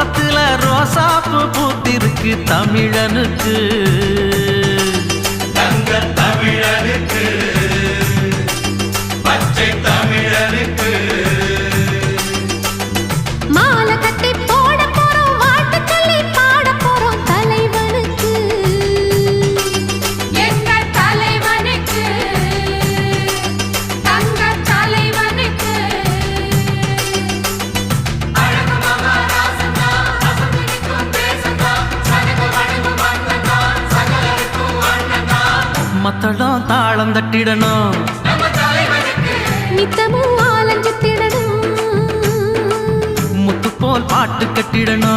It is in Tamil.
தோட்டத்துல ரோசாப்பு பூத்திருக்கு தமிழனுக்கு தங்க தமிழனுக்கு பச்சை தமிழனுக்கு மாலை கட்டி போட போறோம் வாழ்த்து சொல்லி பாட போறோம் தலைவனுக்கு எங்கள் தலைவனுக்கு தங்க தலைவனுக்கு அழகு மகாராசனா அசமிக்கும் தேசனா சனக வடிவு மன்னனா சகலருக்கும் அண்ணனா மத்தளம் தாளம் தட்டிடணும் நம்ம தலைவனுக்கு நித்தமும் ஆலஞ்சத்திடணும் முத்து போல் பாட்டு கட்டிடணும்